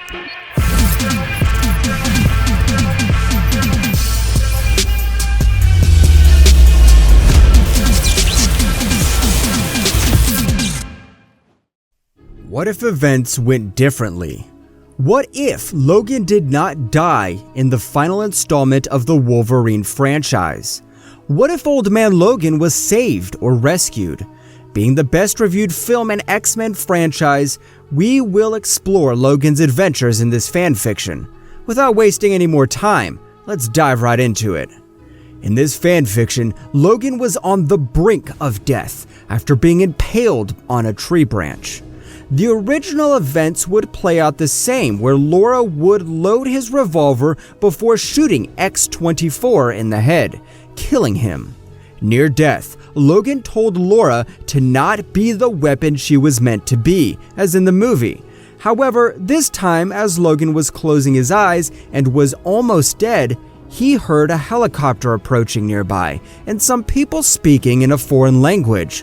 What if events went differently? What if Logan did not die in the final installment of the Wolverine franchise? What if Old Man Logan was saved or rescued? Being the best reviewed film in X-Men franchise, we will explore Logan's adventures in this fanfiction. Without wasting any more time, let's dive right into it. In this fanfiction, Logan was on the brink of death after being impaled on a tree branch. The original events would play out the same, where Laura would load his revolver before shooting X-24 in the head, killing him. Near death, Logan told Laura to not be the weapon she was meant to be, as in the movie. However, this time, as Logan was closing his eyes and was almost dead, he heard a helicopter approaching nearby and some people speaking in a foreign language.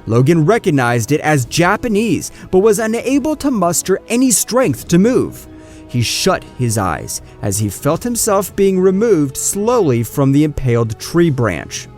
Logan recognized it as Japanese, but was unable to muster any strength to move. He shut his eyes as he felt himself being removed slowly from the impaled tree branch.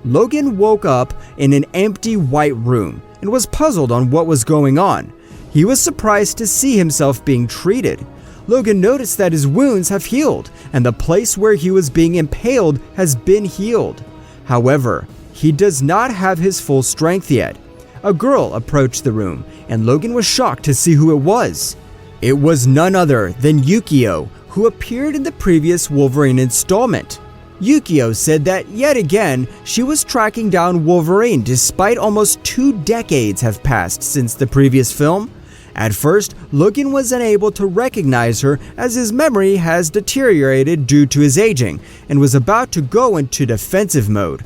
Logan woke up in an empty white room and was puzzled on what was going on. He was surprised to see himself being treated. Logan noticed that his wounds have healed and the place where he was being impaled has been healed. However, he does not have his full strength yet. A girl approached the room, and Logan was shocked to see who it was. It was none other than Yukio, who appeared in the previous Wolverine installment. Yukio said that yet again, she was tracking down Wolverine despite almost 2 decades have passed since the previous film. At first, Logan was unable to recognize her as his memory has deteriorated due to his aging and was about to go into defensive mode.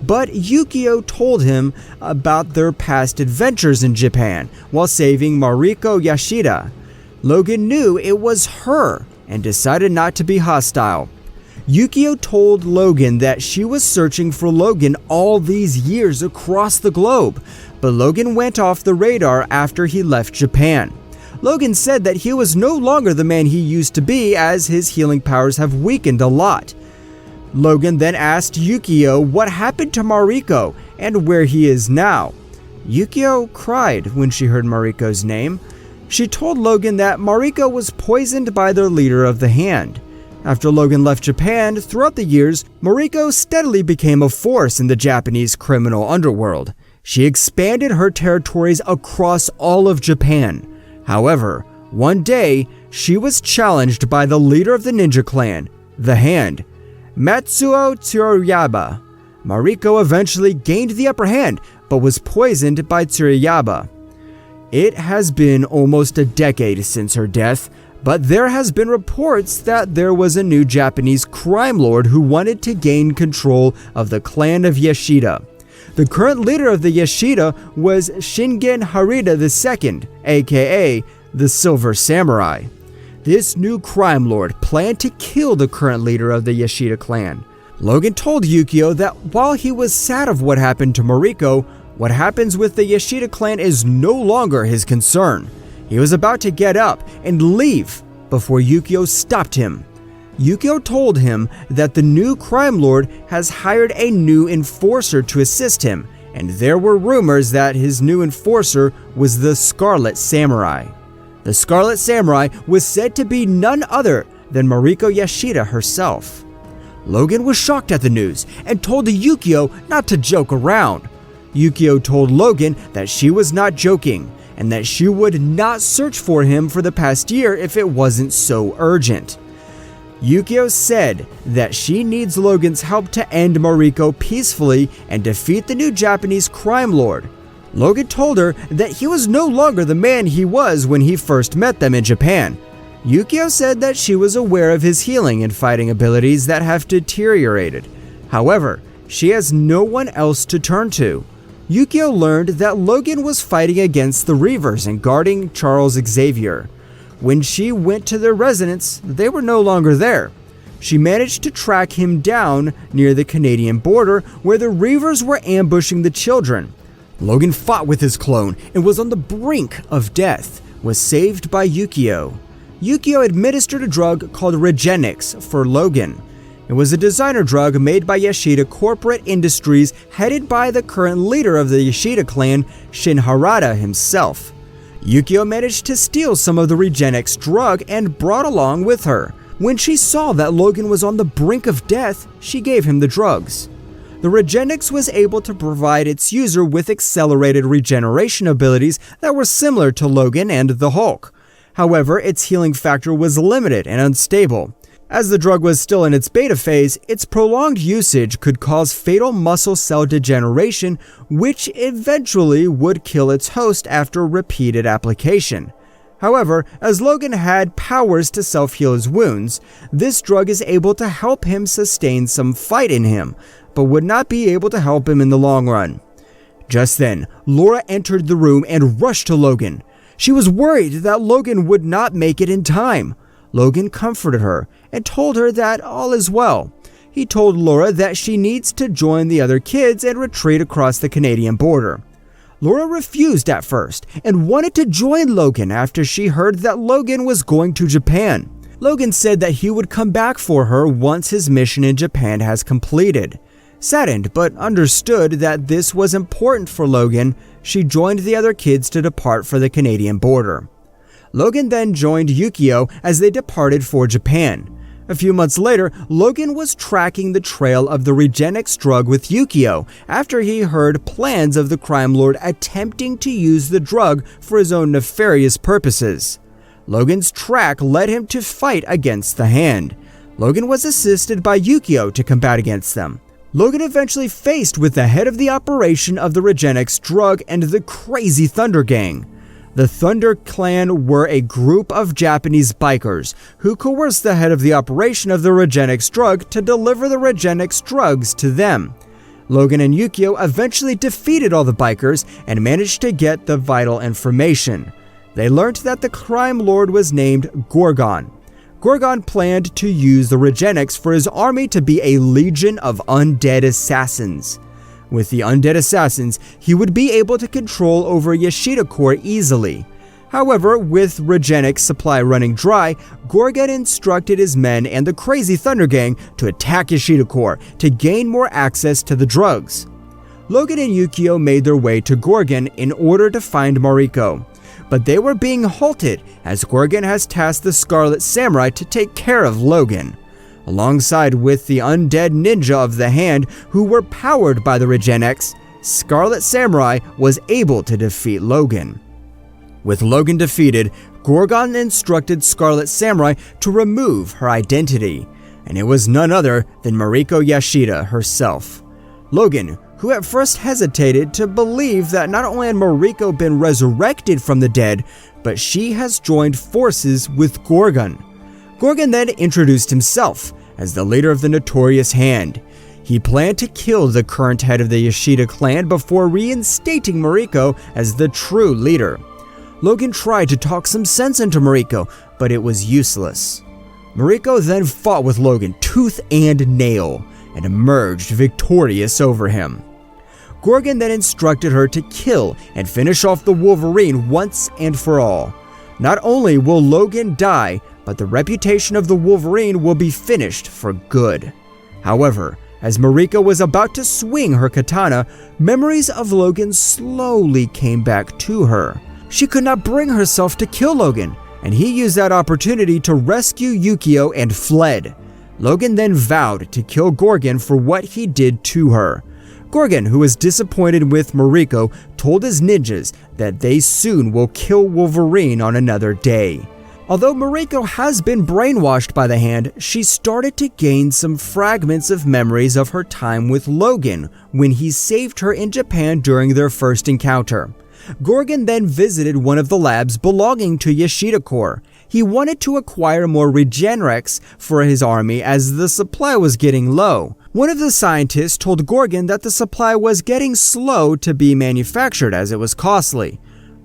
But Yukio told him about their past adventures in Japan while saving Mariko Yashida. Logan knew it was her and decided not to be hostile. Yukio told Logan that she was searching for Logan all these years across the globe, but Logan went off the radar after he left Japan. Logan said that he was no longer the man he used to be as his healing powers have weakened a lot. Logan then asked Yukio what happened to Mariko and where he is now. Yukio cried when she heard Mariko's name. She told Logan that Mariko was poisoned by their leader of the Hand. After Logan left Japan, throughout the years, Mariko steadily became a force in the Japanese criminal underworld. She expanded her territories across all of Japan. However, one day, she was challenged by the leader of the ninja clan, the Hand, Matsuo Tsuruyaba. Mariko eventually gained the upper hand, but was poisoned by Tsuruyaba. It has been almost a decade since her death, but there has been reports that there was a new Japanese crime lord who wanted to gain control of the clan of Yashida. The current leader of the Yashida was Shingen Harida II, aka the Silver Samurai. This new crime lord planned to kill the current leader of the Yashida clan. Logan told Yukio that while he was sad of what happened to Mariko, what happens with the Yashida clan is no longer his concern. He was about to get up and leave before Yukio stopped him. Yukio told him that the new crime lord has hired a new enforcer to assist him, and there were rumors that his new enforcer was the Scarlet Samurai. The Scarlet Samurai was said to be none other than Mariko Yashida herself. Logan was shocked at the news and told Yukio not to joke around. Yukio told Logan that she was not joking and that she would not search for him for the past year if it wasn't so urgent. Yukio said that she needs Logan's help to end Mariko peacefully and defeat the new Japanese crime lord. Logan told her that he was no longer the man he was when he first met them in Japan. Yukio said that she was aware of his healing and fighting abilities that have deteriorated. However, she has no one else to turn to. Yukio learned that Logan was fighting against the Reavers and guarding Charles Xavier. When she went to their residence, they were no longer there. She managed to track him down near the Canadian border where the Reavers were ambushing the children. Logan fought with his clone and was on the brink of death, was saved by Yukio. Yukio administered a drug called Regenix for Logan. It was a designer drug made by Yashida Corporate Industries, headed by the current leader of the Yashida clan, Shin Harada himself. Yukio managed to steal some of the Regenix drug and brought along with her. When she saw that Logan was on the brink of death, she gave him the drugs. The Regenix was able to provide its user with accelerated regeneration abilities that were similar to Logan and the Hulk. However, its healing factor was limited and unstable. As the drug was still in its beta phase, its prolonged usage could cause fatal muscle cell degeneration, which eventually would kill its host after repeated application. However, as Logan had powers to self-heal his wounds, this drug is able to help him sustain some fight in him, but would not be able to help him in the long run. Just then, Laura entered the room and rushed to Logan. She was worried that Logan would not make it in time. Logan comforted her and told her that all is well. He told Laura that she needs to join the other kids and retreat across the Canadian border. Laura refused at first and wanted to join Logan after she heard that Logan was going to Japan. Logan said that he would come back for her once his mission in Japan has completed. Saddened but understood that this was important for Logan, she joined the other kids to depart for the Canadian border. Logan then joined Yukio as they departed for Japan. A few months later, Logan was tracking the trail of the Regenix drug with Yukio after he heard plans of the crime lord attempting to use the drug for his own nefarious purposes. Logan's track led him to fight against the Hand. Logan was assisted by Yukio to combat against them. Logan eventually faced with the head of the operation of the Regenix drug and the Crazy Thunder Gang. The Thunder Clan were a group of Japanese bikers who coerced the head of the operation of the Regenix drug to deliver the Regenix drugs to them. Logan and Yukio eventually defeated all the bikers and managed to get the vital information. They learned that the crime lord was named Gorgon. Gorgon planned to use the Regenix for his army to be a legion of undead assassins. With the undead assassins, he would be able to control over Yashida Corps easily. However, with Regenix supply running dry, Gorgon instructed his men and the Crazy Thunder Gang to attack Yashida Corps to gain more access to the drugs. Logan and Yukio made their way to Gorgon in order to find Mariko, but they were being halted as Gorgon has tasked the Scarlet Samurai to take care of Logan. Alongside with the undead ninja of the Hand who were powered by the Regenix, Scarlet Samurai was able to defeat Logan. With Logan defeated, Gorgon instructed Scarlet Samurai to remove her identity, and it was none other than Mariko Yashida herself. Logan, who at first hesitated to believe that not only had Mariko been resurrected from the dead, but she has joined forces with Gorgon. Gorgon then introduced himself as the leader of the notorious Hand. He planned to kill the current head of the Yashida clan before reinstating Mariko as the true leader. Logan tried to talk some sense into Mariko, but it was useless. Mariko then fought with Logan tooth and nail and emerged victorious over him. Gorgon then instructed her to kill and finish off the Wolverine once and for all. Not only will Logan die, but the reputation of the Wolverine will be finished for good. However, as Mariko was about to swing her katana, memories of Logan slowly came back to her. She could not bring herself to kill Logan, and he used that opportunity to rescue Yukio and fled. Logan then vowed to kill Gorgon for what he did to her. Gorgon, who was disappointed with Mariko, told his ninjas that they soon will kill Wolverine on another day. Although Mariko has been brainwashed by the Hand, she started to gain some fragments of memories of her time with Logan when he saved her in Japan during their first encounter. Gorgon then visited one of the labs belonging to Yashida Corps. He wanted to acquire more Regenix for his army as the supply was getting low. One of the scientists told Gorgon that the supply was getting slow to be manufactured as it was costly.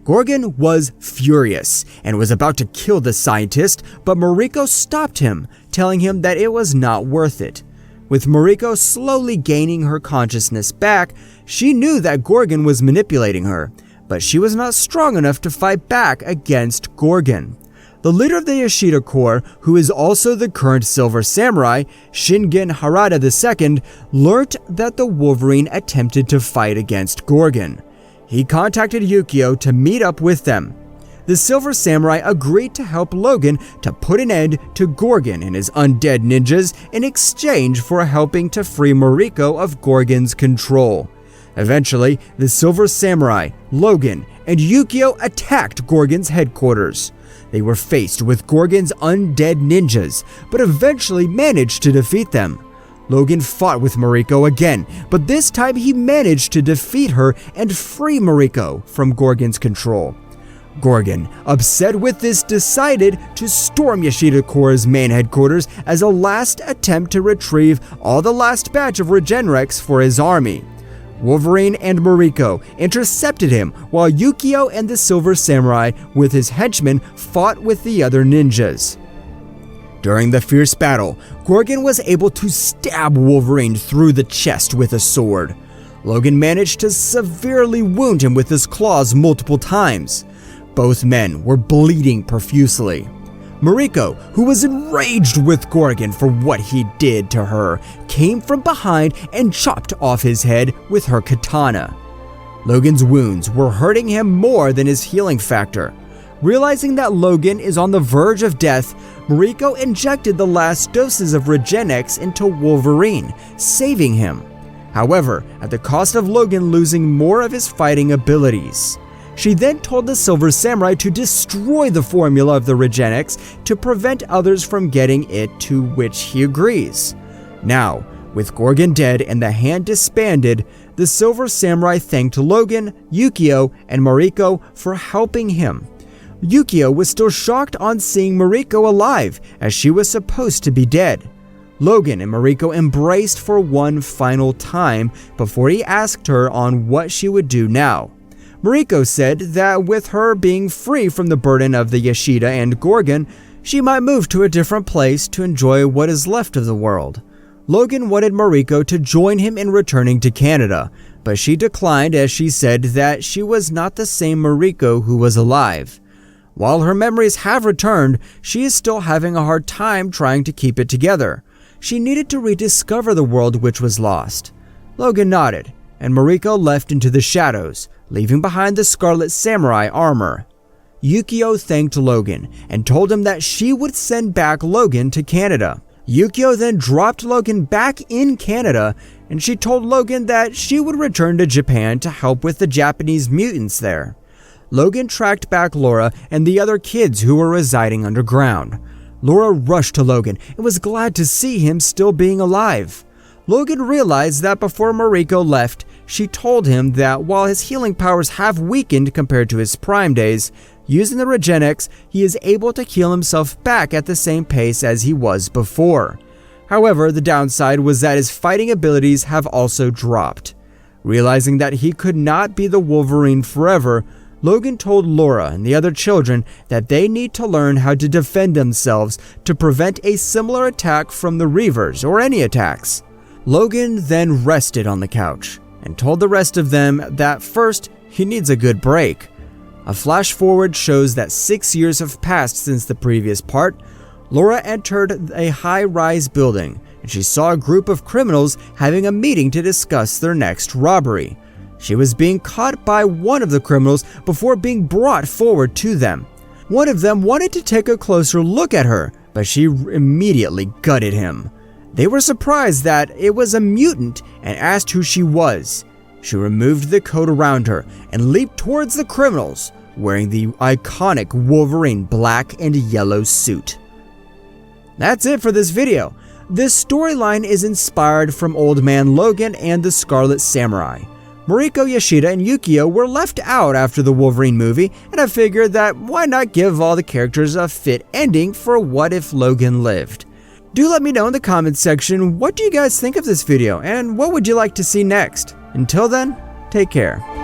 Gorgon was furious and was about to kill the scientist, but Mariko stopped him, telling him that it was not worth it. With Mariko slowly gaining her consciousness back, she knew that Gorgon was manipulating her, but she was not strong enough to fight back against Gorgon. The leader of the Yoshida Corps, who is also the current Silver Samurai, Shingen Harada II, learnt that the Wolverine attempted to fight against Gorgon. He contacted Yukio to meet up with them. The Silver Samurai agreed to help Logan to put an end to Gorgon and his undead ninjas in exchange for helping to free Mariko of Gorgon's control. Eventually, the Silver Samurai, Logan, and Yukio attacked Gorgon's headquarters. They were faced with Gorgon's undead ninjas, but eventually managed to defeat them. Logan fought with Mariko again, but this time he managed to defeat her and free Mariko from Gorgon's control. Gorgon, upset with this, decided to storm Yoshida Corps' main headquarters as a last attempt to retrieve all the last batch of Regenrex for his army. Wolverine and Mariko intercepted him while Yukio and the Silver Samurai with his henchmen fought with the other ninjas. During the fierce battle, Gorgon was able to stab Wolverine through the chest with a sword. Logan managed to severely wound him with his claws multiple times. Both men were bleeding profusely. Mariko, who was enraged with Gorgon for what he did to her, came from behind and chopped off his head with her katana. Logan's wounds were hurting him more than his healing factor. Realizing that Logan is on the verge of death, Mariko injected the last doses of Regenex into Wolverine, saving him. However, at the cost of Logan losing more of his fighting abilities. She then told the Silver Samurai to destroy the formula of the Regenex to prevent others from getting it, to which he agrees. Now, with Gorgon dead and the hand disbanded, the Silver Samurai thanked Logan, Yukio, and Mariko for helping him. Yukio was still shocked on seeing Mariko alive, as she was supposed to be dead. Logan and Mariko embraced for one final time before he asked her on what she would do now. Mariko said that with her being free from the burden of the Yoshida and Gorgon, she might move to a different place to enjoy what is left of the world. Logan wanted Mariko to join him in returning to Canada, but she declined as she said that she was not the same Mariko who was alive. While her memories have returned, she is still having a hard time trying to keep it together. She needed to rediscover the world which was lost. Logan nodded, and Mariko left into the shadows, leaving behind the Scarlet Samurai armor. Yukio thanked Logan and told him that she would send back Logan to Canada. Yukio then dropped Logan back in Canada, and she told Logan that she would return to Japan to help with the Japanese mutants there. Logan tracked back Laura and the other kids who were residing underground. Laura rushed to Logan and was glad to see him still being alive. Logan realized that before Mariko left, she told him that while his healing powers have weakened compared to his prime days, using the Regenex, he is able to heal himself back at the same pace as he was before. However, the downside was that his fighting abilities have also dropped. Realizing that he could not be the Wolverine forever, Logan told Laura and the other children that they need to learn how to defend themselves to prevent a similar attack from the Reavers or any attacks. Logan then rested on the couch and told the rest of them that first, he needs a good break. A flash forward shows that 6 years have passed since the previous part. Laura entered a high-rise building and she saw a group of criminals having a meeting to discuss their next robbery. She was being caught by one of the criminals before being brought forward to them. One of them wanted to take a closer look at her, but she immediately gutted him. They were surprised that it was a mutant and asked who she was. She removed the coat around her and leaped towards the criminals, wearing the iconic Wolverine black and yellow suit. That's it for this video. This storyline is inspired from Old Man Logan and the Scarlet Samurai. Mariko, Yoshida, and Yukio were left out after the Wolverine movie, and I figured that why not give all the characters a fit ending for What If Logan Lived. Do let me know in the comments section what do you guys think of this video and what would you like to see next. Until then, take care.